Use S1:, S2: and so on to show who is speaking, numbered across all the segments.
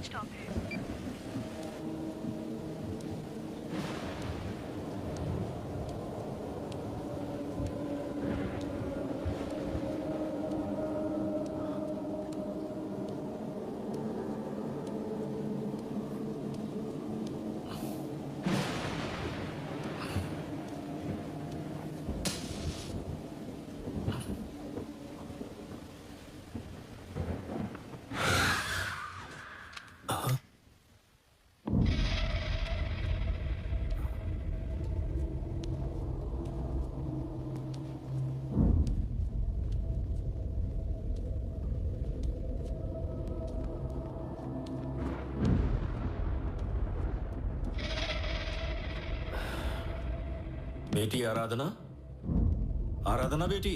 S1: Switch off है।
S2: बेटी आराधना, आराधना बेटी।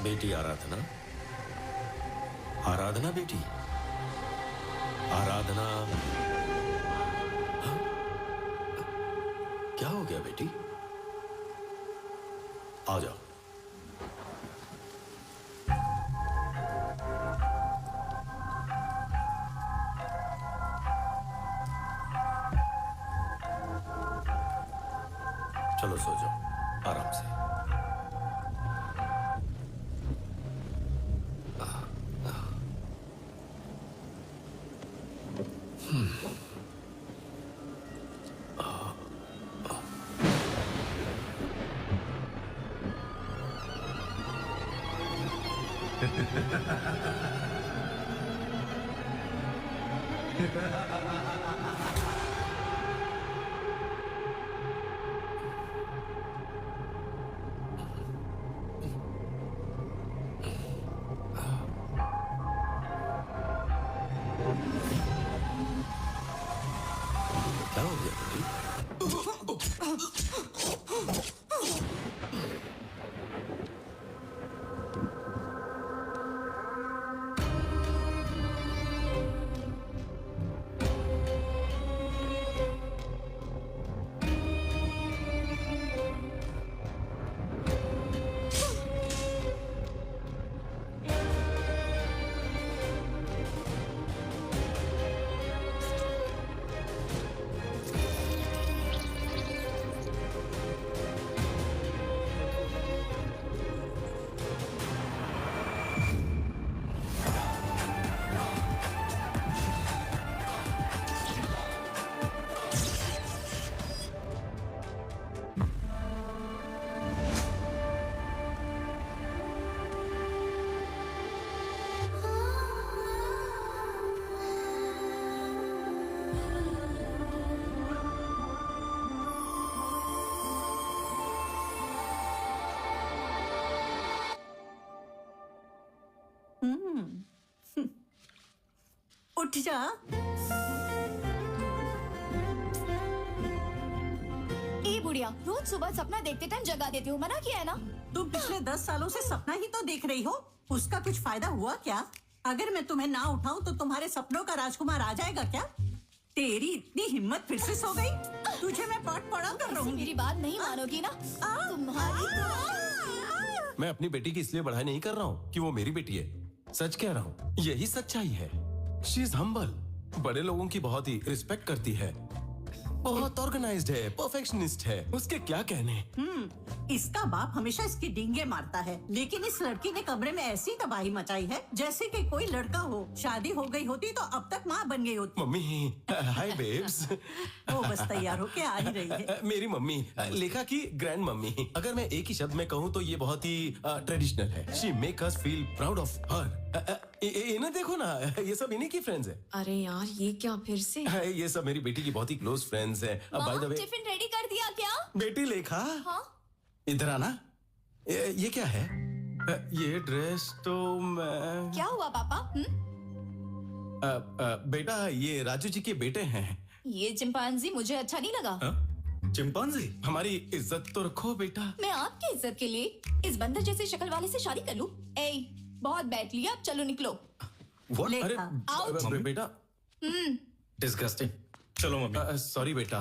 S2: बेटी आराधना, आराधना बेटी, आराधना। हाँ? क्या हो गया बेटी? आ जाओ। चलो सो जाओ आराम से। क्या हो गया बेटी?
S3: उठ जा।
S4: ए बुढ़िया, रोज सुबह सपना देखते टाइम जगा देती हूँ, मना किया है ना?
S3: तुम पिछले 10 सालों से सपना ही तो देख रही हो, उसका कुछ फायदा हुआ क्या? अगर मैं तुम्हें ना उठाऊं तो तुम्हारे सपनों का राजकुमार आ जाएगा क्या? तेरी इतनी हिम्मत फिर से सो गई? तुझे मैं पाठ पढ़ा कर रहूंगी।
S4: मेरी बात नहीं मानोगी ना? तुम्हारी
S5: मैं अपनी बेटी की इसलिए बढ़ाई नहीं कर रहा हूँ कि वो मेरी बेटी है। सच कह रहा हूँ, यही सच्चाई है। शी इज हम्बल, बड़े लोगों की बहुत ही रिस्पेक्ट करती है, बहुत ऑर्गेनाइज्ड है, परफेक्शनिस्ट है। उसके क्या कहने।
S3: इसका बाप हमेशा इसकी डींगे मारता है, लेकिन इस लड़की ने कमरे में ऐसी तबाही मचाई है जैसे कि कोई लड़का हो। शादी हो गई होती तो अब तक माँ बन गई होती।
S5: मम्मी, हाय बेब्स।
S3: वो बस तैयार होके आ ही रही है।
S5: मेरी मम्मी, लेखा की ग्रैंड मम्मी। अगर मैं एक ही शब्द में कहूँ तो ये बहुत ही ट्रेडिशनल है। She make us feel proud of her. इन्हें देखो ना, ये सब इन्हीं की फ्रेंड्स है।
S6: अरे यार, ये क्या फिर से?
S5: ये सब मेरी बेटी की बहुत ही क्लोज फ्रेंड्स है। By the way,
S4: tiffin ready कर दिया क्या?
S5: बेटी लेखा,
S4: हाँ?
S5: इधर आना। ये क्या है? ये ड्रेस तो मैं...
S4: क्या हुआ पापा?
S5: बेटा, ये राजू जी के बेटे हैं।
S4: ये चिंपांजी मुझे अच्छा नहीं लगा।
S1: चिंपांजी?
S5: हमारी इज्जत तो रखो बेटा।
S4: मैं आपकी इज्जत के लिए इस बंदर जैसे शक्ल वाले से शादी कर लूं? ए, बहुत बैठ लिया, अब चलो निकलो।
S1: What?
S3: ले
S5: अरे
S3: खा।
S5: बेटा
S1: Disgusting. चलो मम्मी।
S5: सॉरी बेटा,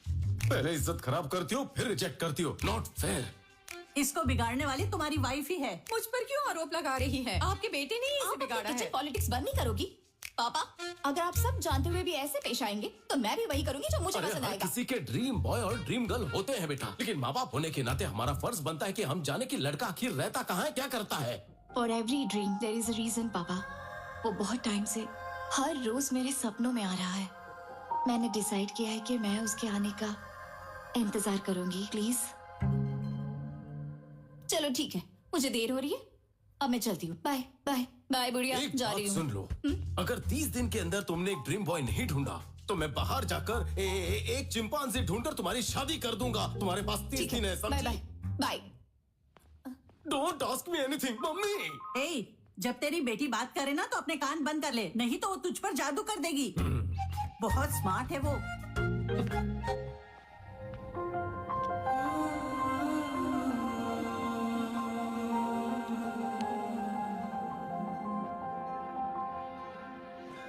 S5: पहले इज्जत खराब करती हो फिर रिजेक्ट करती हो, नॉट फेयर।
S3: इसको बिगाड़ने वाली तुम्हारी वाइफ ही है।
S6: मुझ पर क्यों आरोप लगा रही है? आपके बेटे ने ही इसे बिगाड़ा
S4: किचन
S6: है।
S4: पॉलिटिक्स बंद नहीं करोगी? पापा, अगर आप सब जानते हुए भी ऐसे पेश आएंगे तो मैं भी वही करूंगी जो मुझे
S5: अरे
S4: पसंद
S5: हर
S4: आएगा।
S5: किसी के ड्रीम बॉय और ड्रीम गर्ल होते हैं बेटा, लेकिन माँ बाप होने के नाते हमारा फर्ज बनता है कि हम जाने कि लड़का आखिर रहता कहाँ है, क्या करता है।
S4: For every dream there is a reason, पापा। वो बहुत टाइम से हर रोज मेरे सपनों में आ रहा है। मैंने डिसाइड किया है कि मैं उसके आने का इंतजार करूंगी। प्लीज चलो ठीक है, मुझे देर हो रही है, अब मैं चलती हूँ। बाय बाय बाय बुढ़िया,
S5: एक
S4: जा
S5: बात
S4: रही
S5: सुन
S4: हूँ।
S5: लो, अगर 30 दिन के अंदर तुमने एक ड्रीम बॉय नहीं ढूंढा तो मैं बाहर जाकर एक चिंपांजी ढूंढकर तुम्हारी शादी कर दूंगा। तुम्हारे पास 30 दिन है,
S4: बाय बाय
S5: समझी?
S4: Bye.
S5: Don't ask me anything mummy.
S3: ए, जब तेरी बेटी बात करे ना तो अपने कान बंद कर ले, नहीं तो वो तुझ पर जादू कर देगी। बहुत स्मार्ट है वो।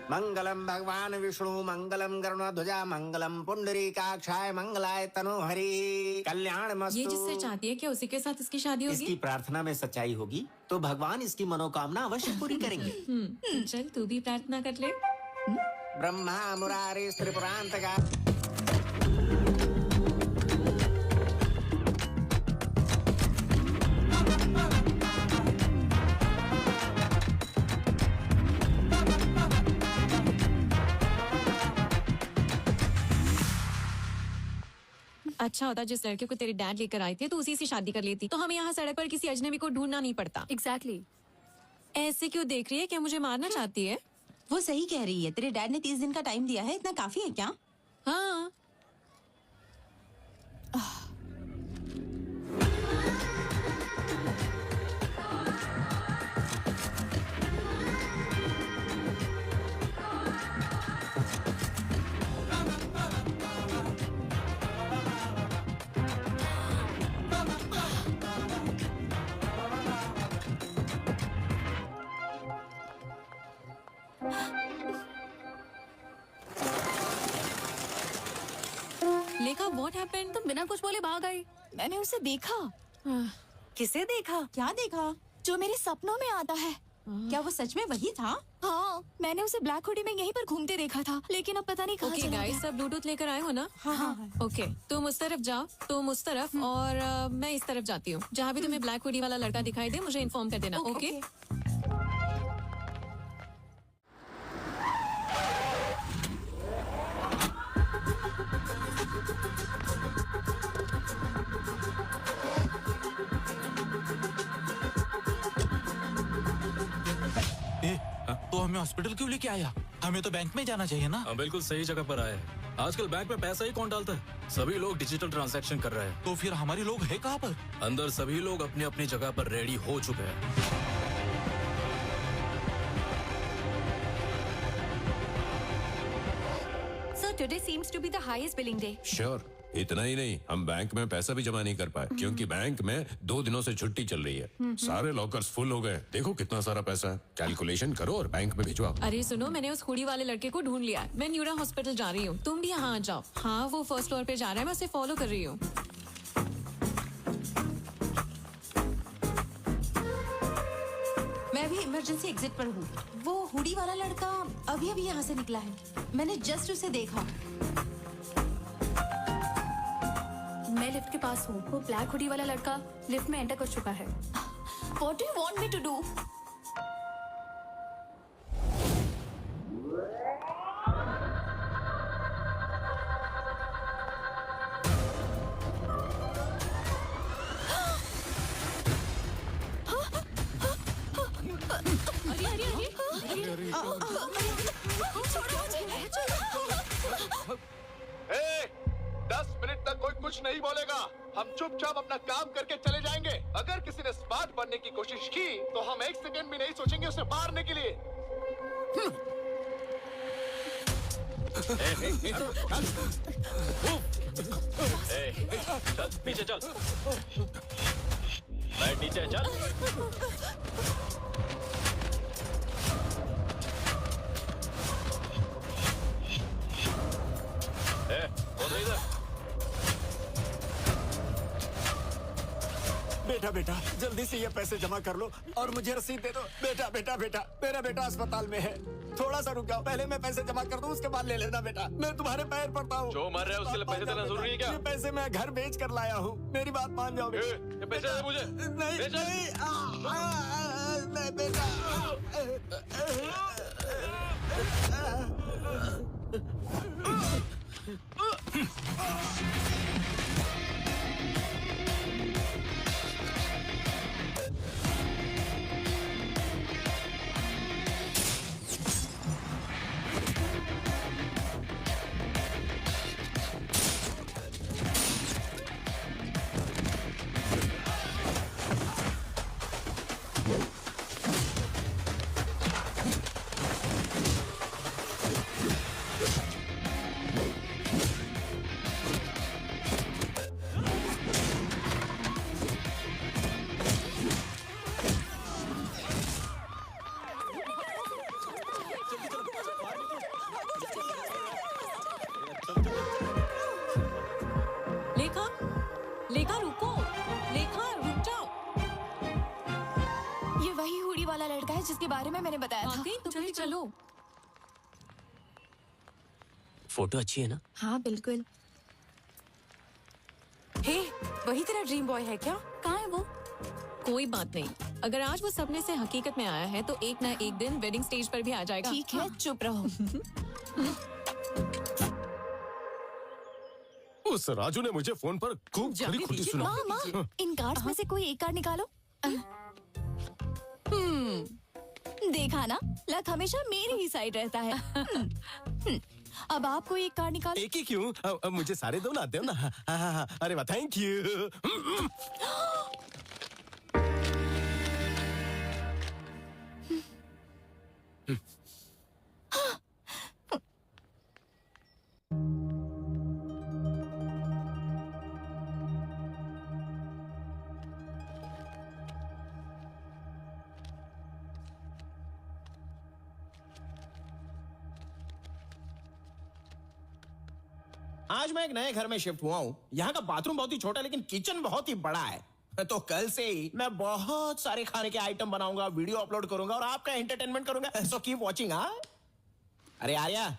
S7: मंगलम भगवान विष्णु मंगलम गरुणध्वजा मंगलम पुंडरीकाक्षाय मंगलाय तनोहरि कल्याण
S6: ये जिससे
S7: मस्तु।
S6: चाहती है कि उसी के साथ इसकी शादी होगी।
S7: इसकी प्रार्थना में सच्चाई होगी तो भगवान इसकी मनोकामना अवश्य पूरी करेंगे।
S6: चल तू भी प्रार्थना कर ले।
S7: ब्रह्मा मुरारी त्रिपुरांतका।
S6: अच्छा होता जिस लड़के को तेरे डैड लेकर आए थे तो उसी से शादी कर लेती, तो हमें यहाँ सड़क पर किसी अजनबी को ढूंढना नहीं पड़ता।
S8: एग्जैक्टली।
S6: ऐसे क्यों देख रही है? क्या मुझे मारना चाहती है?
S8: वो सही कह रही है, तेरे डैड ने 30 दिन का टाइम दिया है, इतना काफी है क्या?
S6: हाँ। लेखा, व्हाट हैपेंड?
S8: तुम बिना कुछ बोले भाग आई।
S4: मैंने उसे देखा।
S8: किसे देखा? क्या देखा?
S4: जो मेरे सपनों में आता है।
S8: क्या वो सच में वही था?
S4: हाँ, मैंने उसे ब्लैक हुडी में यहीं पर घूमते देखा था, लेकिन अब पता नहीं कहाँ
S6: ओके
S4: चला
S6: गाइस,
S4: गया।
S6: सब ब्लूटूथ लेकर आए हो ना?
S8: हाँ।
S6: ओके, तुम उस तरफ जाओ, तुम उस तरफ, और मैं इस तरफ जाती हूँ। जहाँ भी तुम्हें ब्लैक हुडी वाला लड़का दिखाई दे मुझे इन्फॉर्म कर देना। ओके?
S1: तो हमें हॉस्पिटल क्यों लेके आया? हमें तो बैंक में जाना चाहिए ना।
S2: हाँ, बिल्कुल सही जगह पर आए। आजकल बैंक में पैसा ही कौन डालता है? सभी लोग डिजिटल ट्रांजैक्शन कर रहे हैं।
S1: तो फिर हमारे लोग है कहाँ पर?
S2: अंदर सभी लोग अपनी अपनी जगह पर रेडी हो चुके हैं।
S8: So today seems to be the highest billing day.
S9: Sure इतना ही नहीं, हम बैंक में पैसा भी जमा नहीं कर पाए क्योंकि बैंक में 2 दिनों से छुट्टी चल रही है। सारे लॉकर्स फुल हो गए। देखो कितना सारा पैसा है। कैलकुलेशन करो और बैंक में भिजवाओ।
S6: अरे सुनो, मैंने उस हुडी वाले लड़के को ढूंढ लिया है। मैं न्यूरा हॉस्पिटल जा रही हूँ, तुम भी यहाँ आ जाओ। हाँ, वो फर्स्ट फ्लोर पे जा रहा है, मैं उसे फॉलो कर रही हूँ।
S8: मैं भी इमरजेंसी एग्जिट पर हूँ। वो हुडी वाला लड़का अभी अभी यहाँ से निकला है, मैंने जस्ट उसे देखा।
S10: मैं लिफ्ट के पास हूँ। वो ब्लैक हुडी वाला लड़का लिफ्ट में एंटर कर चुका है।
S4: What do you want me to do?
S11: A, 10 minute तक कोई कुछ नहीं बोलेगा। हम चुपचाप अपना काम करके चले जाएंगे। अगर किसी ने स्मार्ट बनने की कोशिश की तो हम 1 सेकंड भी नहीं सोचेंगे उसे मारने के लिए।
S2: चल नीचे चल, बैठ नीचे चल। उधर इधर।
S7: बेटा बेटा जल्दी से ये पैसे जमा कर लो और मुझे रसीद दे दो। बेटा बेटा बेटा मेरा बेटा अस्पताल में है, थोड़ा सा रुक जाओ, पहले मैं पैसे जमा कर दूं, उसके बाद ले लेना बेटा। मैं तुम्हारे पैर पड़ता हूँ।
S2: जो मर रहे हैं उसके लिए पैसे देना जरूरी है क्या?
S7: ये पैसे मैं घर बेच कर लाया हूँ, मेरी बात मान जाओ।
S2: ये पैसे दे मुझे।
S7: नहीं
S2: ले चल।
S7: नहीं बेटा।
S6: लेखा, लेखा रुको, लेखा रुक जाओ।
S4: ये वही हुडी वाला लड़का है जिसके बारे में मैंने बताया था।
S6: वाकई? तो फिर चलो।
S7: फोटो अच्छी है ना?
S4: हाँ बिल्कुल।
S8: हे, वही तेरा ड्रीम बॉय है क्या?
S4: कहाँ है वो?
S6: कोई बात नहीं, अगर आज वो सपने से हकीकत में आया है तो एक ना एक दिन वेडिंग स्टेज पर भी आ जाएगा।
S4: ठीक है, चुप रहो।
S5: उस राजू ने मुझे फोन पर खूब खरी खुटी सुना।
S4: माँ, इन कार्ड्स में से कोई एक कार्ड निकालो। देखा ना, लक हमेशा मेरी ही साइड रहता है। अब आप कोई एक कार्ड निकालो।
S5: एक ही क्यों? अब मुझे सारे दो ना, दो ना। हाँ, अरे वाह, थैंक यू।
S12: आज मैं एक नए घर में शिफ्ट हुआ हूँ। यहाँ का बाथरूम बहुत ही छोटा है लेकिन किचन बहुत ही बड़ा है। तो कल से ही मैं बहुत सारे खाने के आइटम बनाऊंगा, वीडियो अपलोड करूंगा और आपका एंटरटेनमेंट करूंगा। So keep watching. हाँ, अरे आर्या,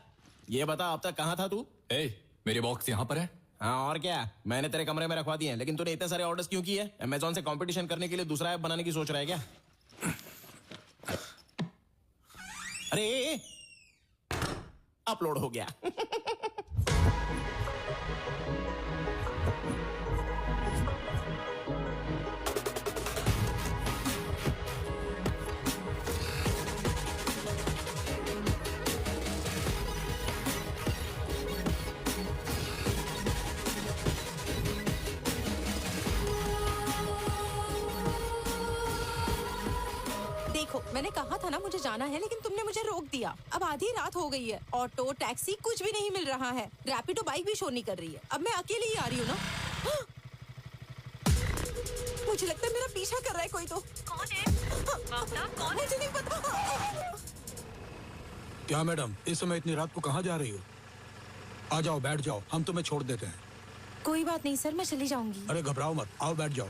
S12: ये बता अब तक कहाँ था तू?
S2: मेरे बॉक्स यहाँ पर है।
S12: हाँ और क्या, मैंने तेरे कमरे में रखवा दिए हैं, लेकिन तूने इतने सारे ऑर्डर्स क्यों किए? अमेज़न से कंपटीशन करने के लिए दूसरा ऐप बनाने की सोच रहा है क्या? अरे अपलोड हो गया।
S8: देखो, मैंने कहा था ना मुझे जाना है, लेकिन तुमने मुझे रोक दिया। अब आधी रात हो गई है, ऑटो टैक्सी कुछ भी नहीं मिल रहा है, रैपिडो बाइक भी शो नहीं कर रही है। अब मैं अकेली ही आ रही हूँ ना। मुझे लगता है मेरा पीछा कर रहा है कोई। तो कौन है? कौन? मुझे नहीं पता।
S13: क्या मैडम, इस समय इतनी रात को कहाँ जा रही हो? आ जाओ, बैठ जाओ, हम तुम्हें छोड़ देते हैं।
S8: कोई बात नहीं सर, मैं चली जाऊंगी।
S13: अरे घबराओ मत, आओ बैठ जाओ।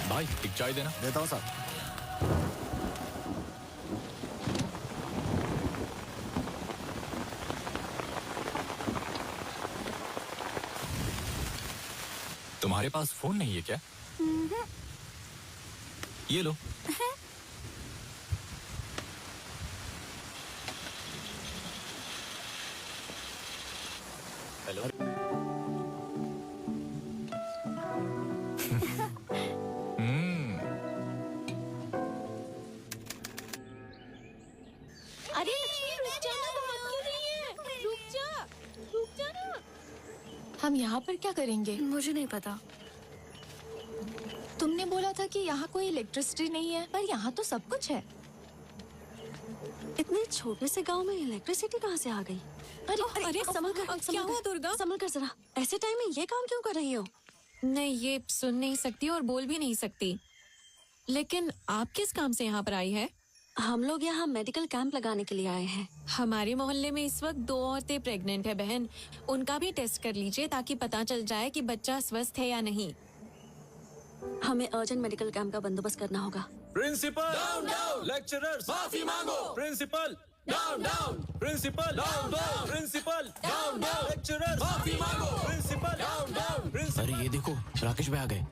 S2: भाई एक चाय देना।
S11: देता हूँ साहब।
S14: तुम्हारे पास फोन नहीं है क्या? ये लो। हेलो।
S4: अरे लक्ष्मी रुक जा ना, बात क्यों नहीं है? रुक जा ना। हम यहाँ पर क्या करेंगे?
S10: मुझे नहीं पता।
S4: तुमने बोला था कि यहाँ कोई इलेक्ट्रिसिटी नहीं है, पर यहाँ तो सब कुछ है।
S10: इतने छोटे से गांव में इलेक्ट्रिसिटी कहाँ से आ गई?
S6: अरे
S10: संभल कर,
S6: क्या हुआ दुर्गा?
S10: संभल कर जरा। ऐसे टाइम में ये काम क्यों कर रही हो?
S6: नहीं, ये सुन नहीं सकती और बोल भी नहीं सकती। लेकिन आप किस काम से यहाँ पर आई है?
S10: हम लोग यहाँ मेडिकल कैंप लगाने के लिए आए हैं।
S6: हमारे मोहल्ले में इस वक्त 2 औरतें प्रेग्नेंट है बहन। उनका भी टेस्ट कर लीजिए ताकि पता चल जाए कि बच्चा स्वस्थ है या नहीं।
S10: हमें अर्जेंट मेडिकल कैंप का बंदोबस्त करना होगा।
S2: प्रिंसिपल डाउन डाउन, लेक्चरर्स माफी मांगो। Principal down down, principal down down, principal down down, lecturers माफी मांगो। Principal down down, principal.
S1: अरे ये देखो, राकेश भाई आ गए।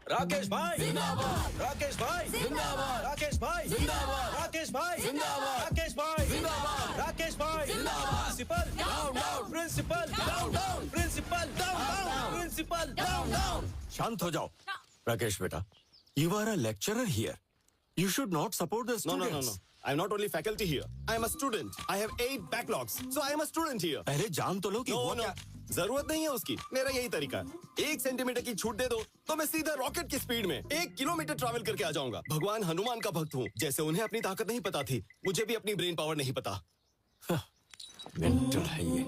S2: राकेश भाई जिंदाबाद, राकेश भाई जिंदाबाद, राकेश भाई जिंदाबाद, राकेश भाई जिंदाबाद, राकेश भाई जिंदाबाद, राकेश भाई जिंदाबाद। Principal down down, principal down down, principal down down, principal down down.
S7: शांत हो जाओ राकेश बेटा, you are a lecturer here. You should not support the students.
S12: No. I'm not only faculty here. I am a student. I have 8 backlogs, so I am a student here.
S7: पहले जान तो लो कि वो क्या।
S12: जरूरत नहीं है उसकी, मेरा यही तरीका है। 1 सेंटीमीटर की छूट दे दो तो मैं सीधा रॉकेट की स्पीड में 1 किलोमीटर ट्रैवल करके आ जाऊंगा। भगवान हनुमान का भक्त हूँ। जैसे उन्हें अपनी ताकत नहीं पता थी, मुझे भी अपनी ब्रेन पावर नहीं पता।
S7: मेंटल है ये।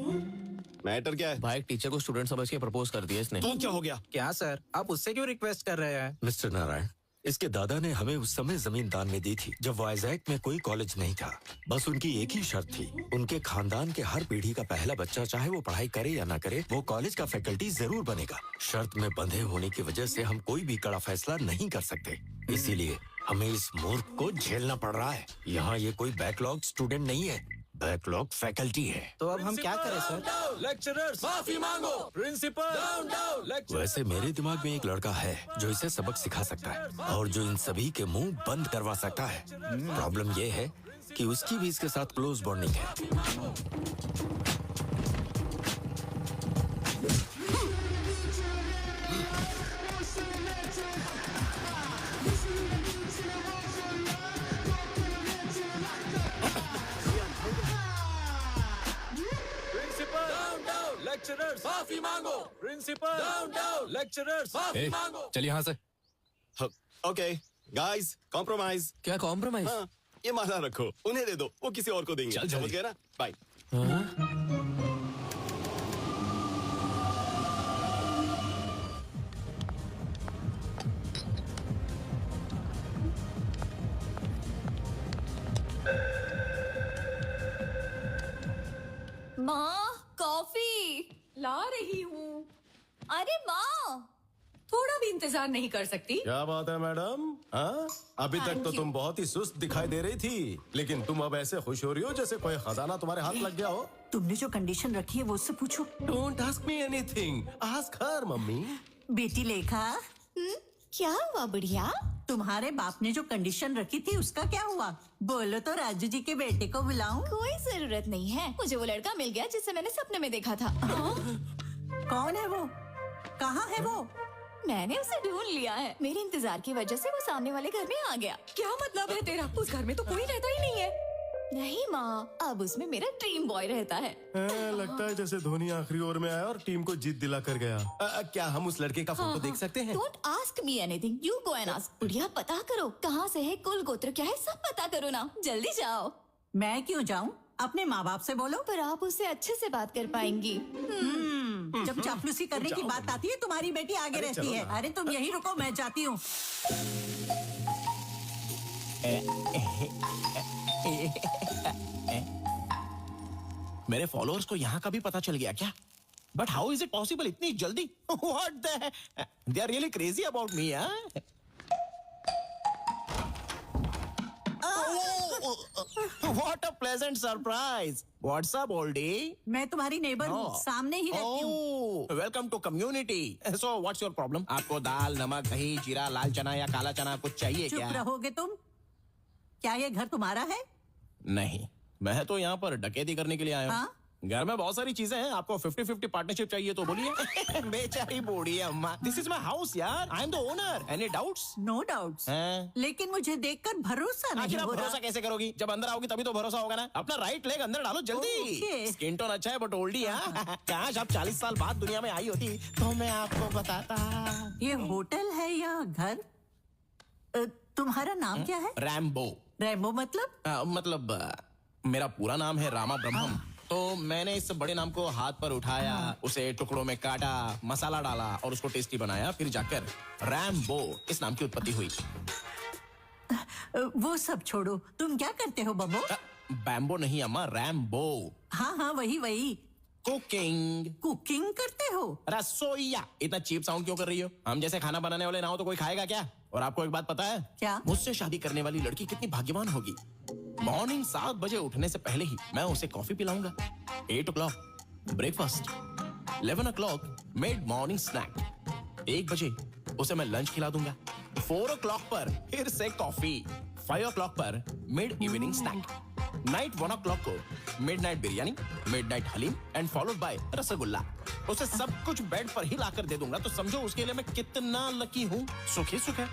S12: मैटर क्या है?
S1: भाई एक टीचर को स्टूडेंट समझ के प्रपोज कर दिया इसने।
S12: तो क्या हो गया?
S15: क्या सर, आप उससे क्यों रिक्वेस्ट कर रहे हैं?
S7: मिस्टर नारायण, इसके दादा ने हमें उस समय जमीन दान में दी थी जब वाइजैक में कोई कॉलेज नहीं था। बस उनकी एक ही शर्त थी, उनके खानदान के हर पीढ़ी का पहला बच्चा, चाहे वो पढ़ाई करे या ना करे, वो कॉलेज का फैकल्टी जरूर बनेगा। शर्त में बंधे होने की वजह से हम कोई भी कड़ा फैसला नहीं कर सकते, इसीलिए हमें इस मूर्ख को झेलना पड़ रहा है। यहाँ ये कोई बैकलॉग स्टूडेंट नहीं है, बैकलॉग फैकल्टी है।
S15: तो अब हम क्या करें सर?
S2: लेक्चरर्स माफी मांगो। Principal down down, lecturers.
S7: वैसे मेरे दिमाग में एक लड़का है जो इसे सबक सिखा सकता है और जो इन सभी के मुंह बंद करवा सकता है। प्रॉब्लम ये है कि उसकी भी इसके साथ क्लोज बॉन्डिंग है।
S2: प्रिंसिपल डाउन डाउन, लेक्चरर्स माफी मांगो। प्रिंसिपल डाउन डाउन, लेक्चरर्स माफी मांगो।
S14: चल यहाँ से।
S12: Okay guys, compromise.
S1: क्या कॉम्प्रोमाइज?
S12: हाँ, ये माला रखो, उन्हें दे दो, वो किसी और को देंगे। समझ गए ना? बाय।
S4: माँ, कॉफी
S8: ला रही हूँ।
S4: अरे माँ,
S8: थोड़ा भी इंतजार नहीं कर सकती?
S5: क्या बात है मैडम? हाँ, अभी तक तो तुम बहुत ही सुस्त दिखाई दे रही थी, लेकिन तुम अब ऐसे खुश हो रही हो जैसे कोई खजाना तुम्हारे हाथ लग गया हो।
S3: तुमने जो कंडीशन रखी है वो उससे पूछो।
S5: Don't ask me anything, ask her mummy.
S3: बेटी लेखा,
S4: क्या हुआ बढ़िया?
S3: तुम्हारे बाप ने जो कंडीशन रखी थी उसका क्या हुआ? बोलो तो राजू जी के बेटे को बुलाऊं?
S4: कोई जरूरत नहीं है, मुझे वो लड़का मिल गया जिसे मैंने सपने में देखा था।
S3: कौन है वो? कहाँ है वो?
S4: मैंने उसे ढूंढ लिया है। मेरे इंतजार की वजह से वो सामने वाले घर में आ गया।
S8: क्या मतलब है तेरा? उस घर में तो कोई रहता ही नहीं है।
S4: नहीं माँ, अब उसमें मेरा ड्रीम बॉय रहता है।
S5: लगता है जैसे धोनी आखिरी ओवर में आया और टीम को जीत दिला कर गया। क्या हम उस लड़के का फोटो देख सकते हैं?
S4: Don't ask me anything, you go and ask. बुढ़िया, पता करो कहाँ से है, कुल गोत्र क्या है, सब पता करो ना, जल्दी जाओ।
S3: मैं क्यों जाऊं? अपने माँ बाप से बोलो।
S4: पर आप उससे अच्छे से बात कर पाएंगी।
S3: जब चापलूसी करने की बात आती है तुम्हारी बेटी आगे रहती है। अरे तुम यही रुको, मैं जाती हूँ।
S12: मेरे फॉलोअर्स को यहाँ का भी पता चल गया क्या? But how is it possible इतनी जल्दी? What the, they are really crazy about me. What a pleasant surprise. What's up, oldie?
S3: मैं तुम्हारी नेबर हूँ, सामने ही रहती हूँ।
S12: Welcome to community. So what's your problem? आपको दाल, नमक, दही, जीरा, लाल चना या काला चना कुछ चाहिए
S3: चुप
S12: क्या?
S3: रहोगे तुम? क्या ये घर तुम्हारा है?
S12: नहीं, मैं तो यहाँ पर डकैती करने के लिए आया हूँ।
S3: हाँ?
S12: घर में बहुत सारी चीजें हैं, आपको 50-50 पार्टनरशिप चाहिए तो बोलिए। बेचारी बूढ़ी अम्मा। दिस इज माय हाउस यार, I am the owner. Any doubts?
S3: No doubts. लेकिन मुझे देखकर भरोसा नहीं
S12: आखिर आप
S3: हो रहा।
S12: भरोसा कैसे करोगी? जब अंदर आओगी तभी तो भरोसा होगा ना। अपना राइट लेग अंदर डालो जल्दी।
S3: Okay.
S12: स्किन टोन अच्छा है बट ओल्डी है। काश आप 40 साल बाद दुनिया में आई होती तो मैं आपको बताता।
S3: ये होटल है या घर? तुम्हारा नाम क्या है?
S12: रैम्बो।
S3: रैम्बो मतलब?
S12: मेरा पूरा नाम है रामा ब्रह्मम। तो मैंने इस बड़े नाम को हाथ पर उठाया, उसे टुकड़ों में काटा, मसाला डाला और उसको टेस्टी बनाया, फिर जाकर रैम्बो इस नाम की उत्पत्ति हुई।
S3: वो सब छोड़ो, तुम क्या करते हो बब्बो?
S12: बैम्बो नहीं अम्मा, रैम्बो।
S3: हाँ हाँ वही।
S12: कुकिंग
S3: करते हो?
S12: रसोईया। इतना चीप साउंड क्यों कर रही हो? हम जैसे खाना बनाने वाले ना हो तो कोई खाएगा क्या? और आपको एक बात पता है?
S3: क्या?
S12: मुझसे शादी करने वाली लड़की कितनी भाग्यवान होगी। मॉर्निंग 7 बजे उठने से पहले ही मैं उसे कॉफी पिलाऊंगा। 8 o'clock breakfast, 11 o'clock mid morning snack, 1 बजे उसे मैं लंच खिला दूंगा, 4 o'clock पर फिर से कॉफी, 5 o'clock पर mid evening snack, night 1 o'clock को midnight biryani, midnight haleem and followed by rasgulla. उसे सब कुछ बेड पर ही लाकर दे दूंगा, तो समझो उसके लिए मैं कितना लकी हूँ। सुख ही सुख है।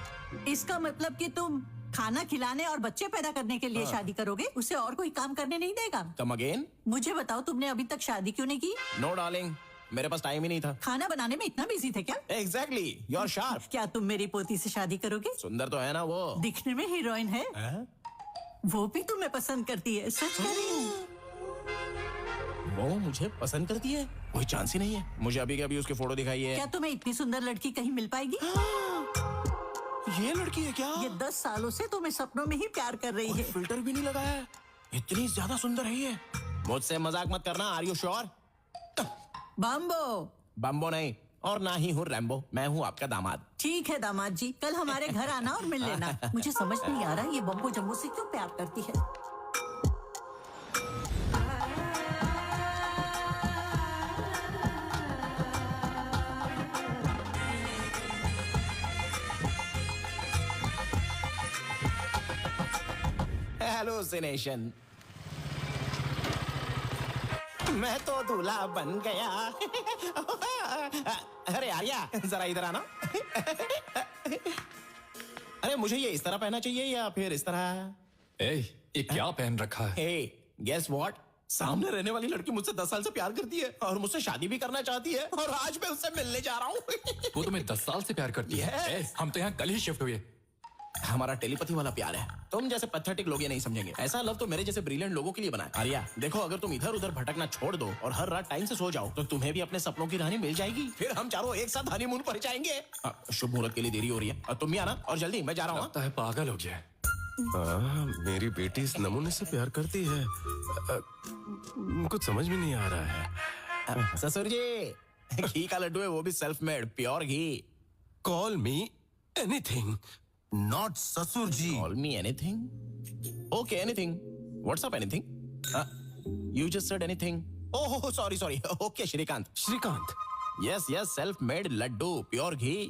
S3: इसका मतलब कि तुम खाना खिलाने और बच्चे पैदा करने के लिए शादी करोगे? उसे और कोई काम करने नहीं देगा?
S12: Come again?
S3: मुझे बताओ, तुमने अभी तक शादी क्यों नहीं की?
S12: नो डार्लिंग, मेरे पास टाइम ही नहीं था।
S3: खाना बनाने में इतना बिजी थे क्या?
S12: Exactly, you are sharp.
S3: क्या तुम मेरी पोती से शादी करोगे?
S12: सुंदर तो है ना वो।
S3: दिखने में हीरोइन है। वो भी तुम्हें पसंद करती है, सच कह रही हूँ।
S12: वो मुझे पसंद करती है? कोई चांस ही नहीं है। मुझे अभी के अभी उसकी फोटो दिखाई है।
S3: क्या तुम्हें इतनी सुंदर लड़की कहीं मिल पाएगी?
S12: ये लड़की है क्या?
S3: ये 10 सालों से तुम्हें सपनों में ही प्यार कर रही है।
S12: फिल्टर भी नहीं लगाया है। इतनी ज्यादा सुंदर है ये। मुझसे मजाक मत करना। Are you sure? बम्बो नहीं, और ना ही हूँ रैम्बो। मैं हूँ आपका दामाद।
S3: ठीक है दामाद जी, कल हमारे घर आना और मिल लेना। मुझे समझ नहीं आ रहा ये बम्बो जम्बो से क्यों प्यार करती है।
S12: हेलुसिनेशन। मैं तो दूल्हा बन गया। अरे आर्या, जरा इधर आना। अरे मुझे ये इस तरह पहनना चाहिए या फिर इस तरह?
S14: ये क्या पहन रखा है?
S12: Guess what? सामने रहने वाली लड़की मुझसे 10 साल से प्यार करती है और मुझसे शादी भी करना चाहती है, और आज मैं उससे मिलने जा रहा हूँ।
S14: वो तुम्हें 10 साल से प्यार करती है? हम तो यहाँ कल ही शिफ्ट हुए।
S12: हमारा टेलीपैथी वाला प्यार है। तुम जैसे पैथेटिक लोग ये नहीं समझेंगे। ऐसा लव तो मेरे जैसे ब्रिलियंट लोगों के लिए बना है। आर्या देखो, अगर तुम इधर उधर भटकना छोड़ दो और हर रात टाइम से सो जाओ तो तुम्हें भी अपने सपनों की रानी मिल जाएगी। फिर हम चारों एक साथ हनीमून पर जाएंगे। शुभ मुहूर्त के लिए देरी हो रही है, तुम भी आना और जल्दी। मैं जा रहा हूँ।
S14: लगता है पागल हो गया।
S5: मेरी बेटी इस नमूने से प्यार करती है। कुछ समझ में नहीं आ रहा है।
S12: ससुर जी, घी का लड्डू है, वो भी self made, pure ghee.
S5: Call me anything, not ससुर जी।
S12: Call me anything? Okay, anything. What's up, anything? You just said anything. Oh, sorry. Okay, Shrikant.
S5: Shrikant?
S12: Yes, self-made laddu, pure ghee.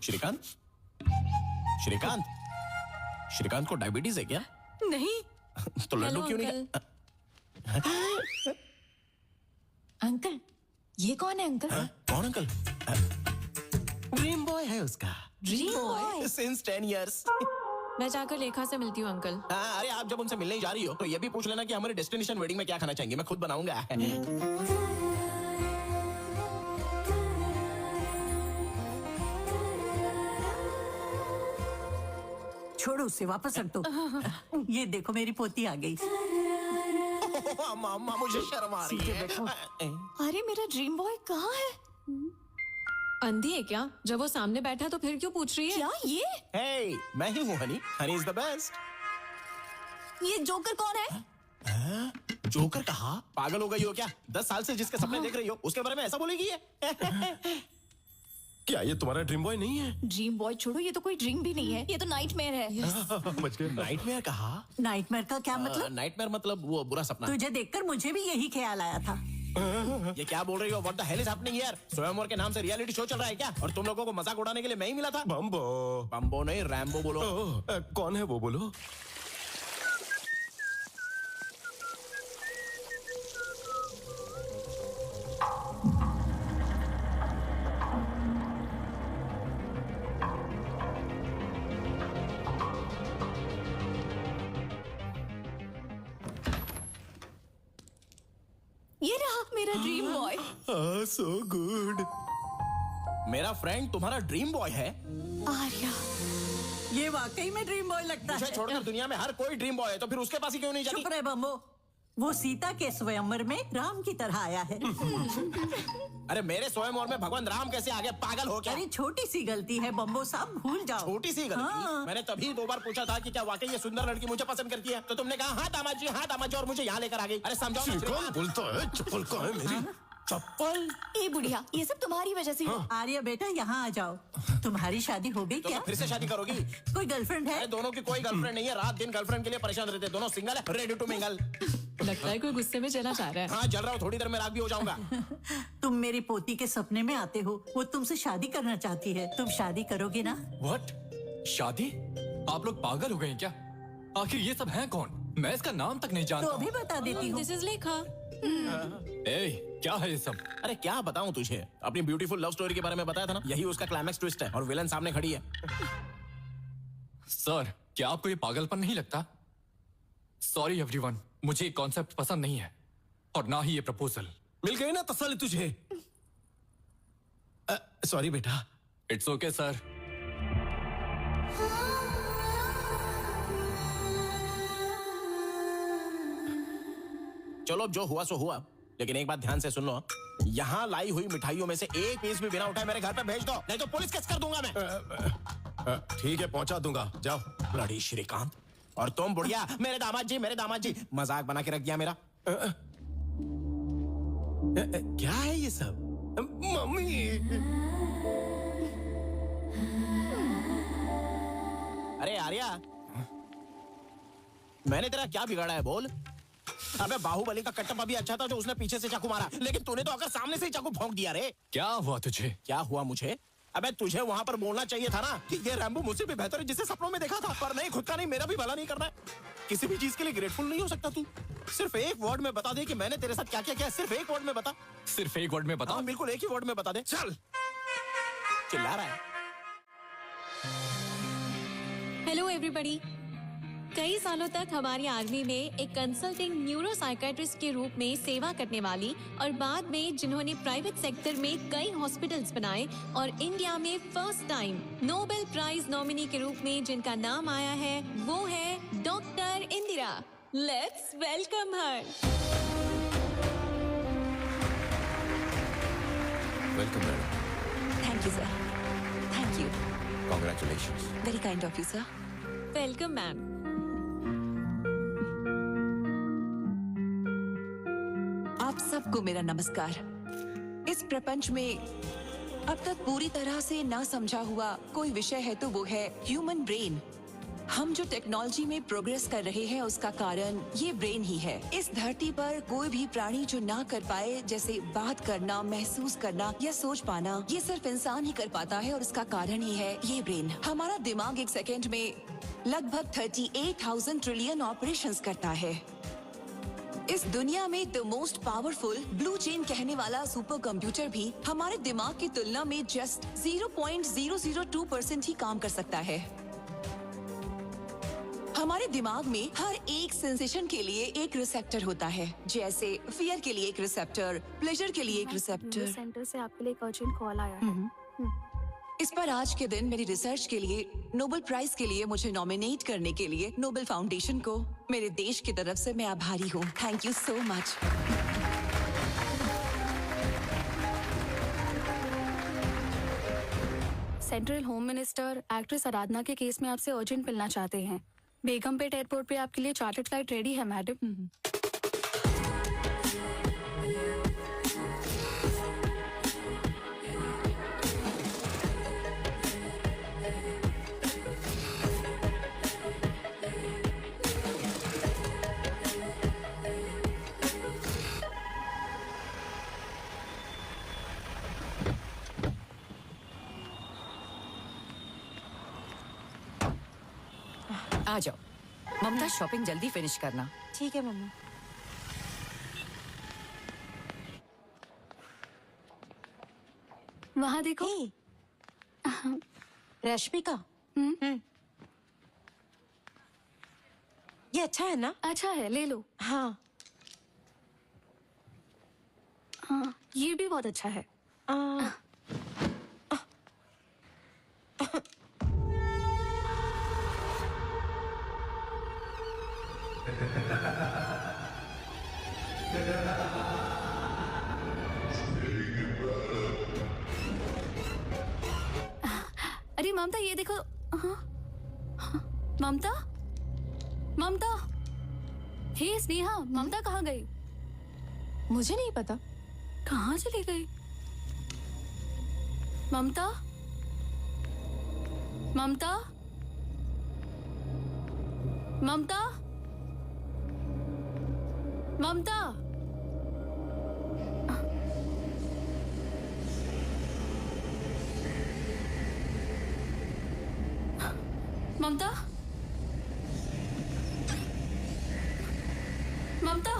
S12: Shrikant? Shrikant को डायबिटीज है क्या?
S8: नहीं।
S12: तो लड्डू क्यों नहीं?
S4: Uncle, ये कौन है अंकल?
S12: कौन अंकल? ड्रीम बॉय है उसका।
S4: Dream boy?
S12: Since 10 years.
S6: मैं जाकर लेखा से मिलती हूँ अंकल।
S12: अरे आप जब उनसे मिलने जा रही हो तो ये भी पूछ लेना कि हमारे डेस्टिनेशन वेडिंग में क्या खाना चाहेंगे। मैं खुद बनाऊंगा।
S3: छोड़ो उसे, वापस रख दो। ये देखो मेरी पोती आ गई।
S12: अम्मा मुझे शर्म आ रही है।
S4: अरे मेरा ड्रीम बॉय कहाँ है?
S6: अंधी है क्या? जब वो सामने बैठा तो फिर क्यों पूछ रही है?
S4: क्या ये?
S12: Hey, मैं ही हूँ Honey. Honey is the best.
S4: ये जोकर कौन है?
S12: जोकर कहा? पागल हो गई हो क्या? 10 साल से जिसके सपने देख रही हो उसके बारे में ऐसा बोलेगी है?
S5: क्या ये तुम्हारा ड्रीम बॉय नहीं है?
S4: ड्रीम बॉय छोड़ो, ये तो कोई ड्रीम भी नहीं है, ये तो नाइटमेयर है।
S5: बच गए।
S12: नाइटमेयर कहा?
S3: नाइटमेयर का क्या मतलब?
S12: नाइटमेयर मतलब वो बुरा सपना।
S3: तुझे देखकर मुझे भी यही ख्याल आया था।
S12: ये क्या बोल रही हो? What the hell is happening here? स्वयंवर के नाम से रियलिटी शो चल रहा है क्या? और तुम लोगों को मजाक उड़ाने के लिए मैं ही मिला था?
S5: बम्बो।
S12: बम्बो नहीं, रैम्बो बोलो।
S5: कौन है वो बोलो?
S4: ये रहा मेरा ड्रीम बॉय।
S5: So good.
S12: मेरा फ्रेंड तुम्हारा ड्रीम बॉय है?
S4: आर्या,
S3: ये वाकई में ड्रीम बॉय लगता
S12: मुझे
S3: है।
S12: छोड़कर दुनिया में हर कोई ड्रीम बॉय है, तो फिर उसके पास ही क्यों नहीं जाती?
S3: चुप रहे बम्बो। वो सीता के स्वयंवर में राम की तरह आया है।
S12: अरे मेरे स्वयंवर में भगवान राम कैसे आ गए? पागल हो क्या?
S3: अरे छोटी सी गलती है बम्बो साहब, भूल जाओ।
S12: छोटी सी गलती?
S3: हाँ।
S12: मैंने तभी 2 बार पूछा था कि क्या वाकई ये सुंदर लड़की मुझे पसंद करती है, तो तुमने कहा हाँ दामाद जी, हाँ दामाद जी, और मुझे यहाँ लेकर आ गई। अरे समझाओ ना श्रीकांत।
S5: बोलता है चप्पल कहाँ है मेरी?
S12: चप्पल?
S4: ए बुढ़िया, ये सब तुम्हारी वजह से।
S3: आर्या बेटा यहाँ आ जाओ। तुम्हारी शादी हो गई
S12: तो
S3: क्या?
S12: फिर से शादी करोगी?
S3: कोई गर्लफ्रेंड है?
S12: अरे दोनों की कोई गर्लफ्रेंड नहीं है, रात दिन गर्लफ्रेंड के लिए परेशान रहते, दोनों सिंगल है, रेडी टू मिंगल।
S6: लगता है कोई गुस्से में चला जा रहा है।
S12: हाँ जल रहा हूँ, थोड़ी देर में राग भी हो जाऊंगा।
S3: तुम मेरी पोती के सपने में आते हो, वो तुमसे शादी करना चाहती है, तुम शादी करोगे ना?
S14: व्हाट? शादी? आप लोग पागल हो गए हैं क्या? आखिर ये सब है कौन? मैं इसका नाम तक नहीं
S3: तो
S14: जानता
S3: अभी बता देती हूँ।
S6: दिस इज लेखा।
S14: ए, क्या है ये सब?
S12: अरे क्या बताऊं तुझे? अपनी ब्यूटीफुल लव स्टोरी के बारे में बताया था ना, यही उसका क्लाइमैक्स ट्विस्ट है, और विलन सामने खड़ी है।
S14: सर, क्या आपको ये पागलपन नहीं लगता? सॉरी एवरीवन, मुझे ये कॉन्सेप्ट पसंद नहीं है, और ना ही ये प्रपोजल।
S5: मिल गई ना तसल्ली तुझे? सॉरी बेटा।
S14: It's okay sir.
S12: चलो जो हुआ सो हुआ, लेकिन एक बात ध्यान से सुन लो, यहाँ लाई हुई मिठाइयों में से एक पीस भी बिना उठाए मेरे घर पे भेज दो, नहीं तो पुलिस केस कर दूंगा मैं।
S5: ठीक है, पहुंचा दूंगा, जाओ।
S12: लड़ी श्रीकांत। और तुम बुढ़िया, मेरे दामाद जी, मेरे दामाद जी, मजाक बना के रख दिया मेरा।
S5: क्या है ये सब? मम्मी।
S12: अरे आर्या, मैंने तेरा क्या बिगाड़ा है बोल? अबे बाहुबली का कटप्पा भी अच्छा था जो उसने पीछे से चाकू मारा, लेकिन तूने तो आकर सामने से ही चाकू भोंक दिया रे।
S14: क्या हुआ तुझे?
S12: क्या हुआ मुझे? अबे तुझे वहां पर बोलना चाहिए था ना कि ये रैम्बो मुझसे भी बेहतर है जिसे सपनों में देखा था, पर नहीं, खुद का नहीं, मेरा भी भला नहीं करना है। किसी भी चीज के लिए ग्रेटफुल नहीं हो सकता तू? सिर्फ एक वर्ड में बता दे कि मैंने तेरे साथ क्या क्या किया, सिर्फ एक वर्ड में बता।
S14: सिर्फ एक वर्ड में बता?
S12: हाँ, बिल्कुल एक ही वर्ड में बता दे। चल। चिल्ला रहा है।
S6: Hello everybody. कई सालों तक हमारी आर्मी में एक कंसल्टिंग न्यूरो साइकेट्रिस्ट के रूप में सेवा करने वाली, और बाद में जिन्होंने प्राइवेट सेक्टर में कई हॉस्पिटल्स बनाए और इंडिया में first time Nobel prize nominee के रूप में जिनका नाम आया है, वो है doctor Indira. Let's welcome her.
S9: Welcome madam.
S4: Thank you sir. Thank you.
S9: Congratulations.
S4: Very kind of you sir.
S6: Welcome ma'am.
S16: आप सबको मेरा नमस्कार। इस प्रपंच में अब तक पूरी तरह से ना समझा हुआ कोई विषय है तो वो है ह्यूमन ब्रेन। हम जो टेक्नोलॉजी में प्रोग्रेस कर रहे हैं उसका कारण ये ब्रेन ही है। इस धरती पर कोई भी प्राणी जो ना कर पाए, जैसे बात करना, महसूस करना या सोच पाना, ये सिर्फ इंसान ही कर पाता है, और उसका कारण ही है ये ब्रेन। हमारा दिमाग एक सेकेंड में लगभग 38,000 ट्रिलियन ऑपरेशंस करता है। इस दुनिया में the most powerful blue chain कहने वाला सुपर कंप्यूटर भी हमारे दिमाग की तुलना में जस्ट 0.002% ही काम कर सकता है। हमारे दिमाग में हर एक सेंसेशन के लिए एक रिसेप्टर होता है, जैसे फियर के लिए एक रिसेप्टर, प्लेजर के लिए एक रिसेप्टर।
S10: सेंटर से आपके लिए एक अर्जेंट कॉल आया है।
S16: इस पर आज के दिन मेरी रिसर्च के लिए नोबेल प्राइज के लिए मुझे नॉमिनेट करने के लिए नोबेल फाउंडेशन को मेरे देश की तरफ से मैं आभारी हूँ। Thank you so much.
S10: Central home minister actress Aradhana के केस में आपसे अर्जेंट मिलना चाहते हैं। बेगमपेट एयरपोर्ट पे आपके लिए चार्टर्ड फ्लाइट रेडी है मैडम।
S16: आ जाओ ममता, शॉपिंग जल्दी फिनिश करना।
S8: ठीक है मम्मी।
S10: वहाँ देखो।
S8: रश्मिका, ये अच्छा है ना?
S10: अच्छा है, ले लो।
S8: हाँ
S10: हाँ, ये भी बहुत अच्छा है। अरे ममता, ये देखो। हाँ, हाँ, ममता, ममता, हे स्नेहा, ममता कहाँ गई?
S8: मुझे नहीं पता।
S10: कहाँ चली गई? ममता, ममता, ममता, ममता। ममता, ममता,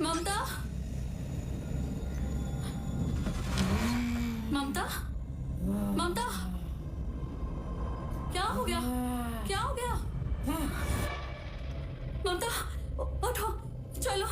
S10: ममता, ममता, ममता, क्या हो गया? क्या हो गया? ममता, उठो, चलो।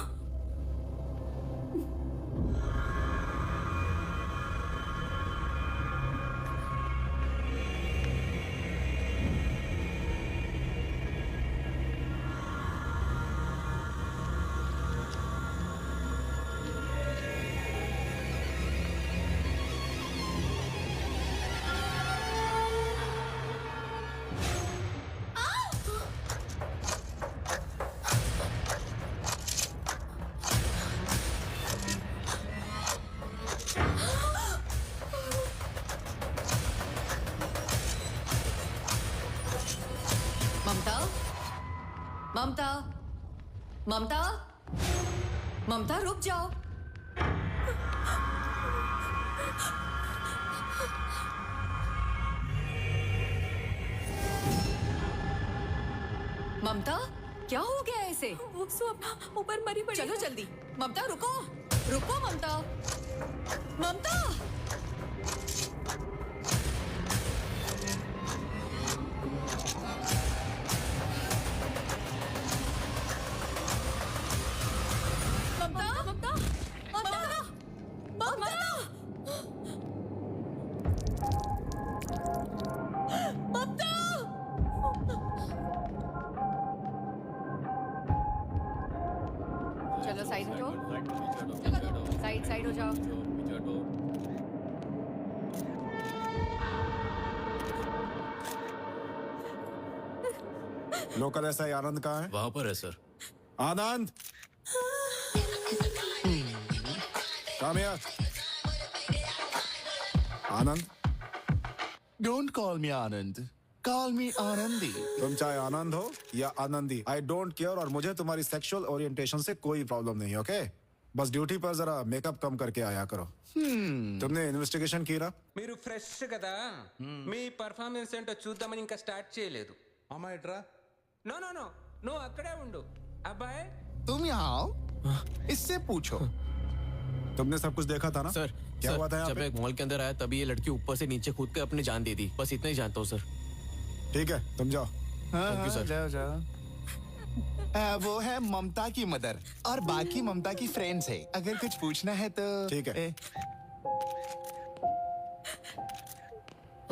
S16: ममता, ममता, ममता, ममता, रुक जाओ। ममता, क्या हो गया ऐसे?
S8: वो अपना ऊपर मरी पड़ी।
S16: चलो जल्दी। ममता रुको, रुको ममता, ममता। चलो साइड हो जाओ, साइड हो जाओ।
S17: लोकल एसआई आनंद कहाँ है?
S18: वहां पर है sir.
S17: Anand, come here. Anand,
S11: don't call me Anand, call मी आनंदी।
S17: तुम चाहे आनंद हो या आनंदी, आई डोंट केयर, और मुझे तुम्हारी सेक्सुअल ओरिएंटेशन से कोई प्रॉब्लम नहीं है, ओके? बस ड्यूटी पर जरा मेकअप कम करके आया करो। तुमने इन्वेस्टिगेशन की ना?
S19: మీరు ఫ్రెష్ కదా మీ పర్ఫార్మెన్స్ ఏంటో చూద్దామని ఇంకా స్టార్ట్ చేయలేదు
S11: అమ్మాయి ఎట్రా?
S19: నో నో నో నువ్వు అక్కడే ఉండు అబ్బాయి
S11: तुम यहाँ आओ, इससे पूछो।
S17: तुमने सब कुछ देखा था ना?
S15: सर,
S17: क्या हुआ था यहाँ
S15: जब
S17: पे?
S15: मैं एक मॉल के अंदर आया तभी ये लड़की ऊपर से नीचे कूद कर अपनी जान दे दी। बस इतना ही जानता हूँ सर।
S17: ठीक है, तुम जाओ।
S15: Thank you, sir.
S11: जाओ जाओ। वो है ममता की मदर और बाकी ममता की फ्रेंड्स है। अगर कुछ पूछना है तो
S17: ठीक है।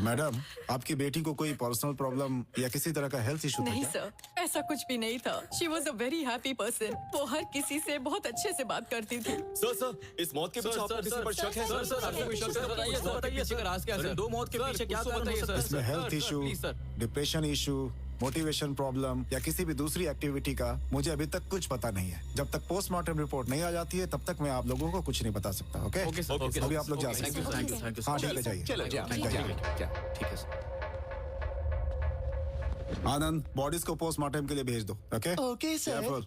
S17: मैडम, आपकी बेटी को कोई पर्सनल प्रॉब्लम या किसी तरह का हेल्थ इशू था
S8: नहीं
S17: क्या?
S8: सर, ऐसा कुछ भी नहीं था। She was a very happy person. वो हर किसी से बहुत अच्छे से बात करती थी।
S7: सर, इस मौत के पीछे आपको किसी पर शक है?
S15: सर, आपको कोई शक है? बताइए सर, बताइए सर, राज क्या है सर? दो मौत के पीछे क्या कारण हो सकता है?
S17: इसमें health issue, depression issue, motivation problem या किसी भी दूसरी एक्टिविटी का मुझे अभी तक कुछ पता नहीं है। जब तक पोस्टमार्टम रिपोर्ट नहीं आ जाती है तब तक मैं आप लोगों को कुछ नहीं बता सकता। ओके?
S15: ओके सर, ओके,
S17: अभी आप लोग जा सकते हैं।
S15: थैंक यू
S17: हाँ, ठीक है, जाइए।
S11: चलो जाओ।
S15: ठीक है सर।
S17: आनंद, बॉडीज को पोस्टमार्टम के लिए भेज दो। ओके?
S11: Okay sir.
S17: Careful.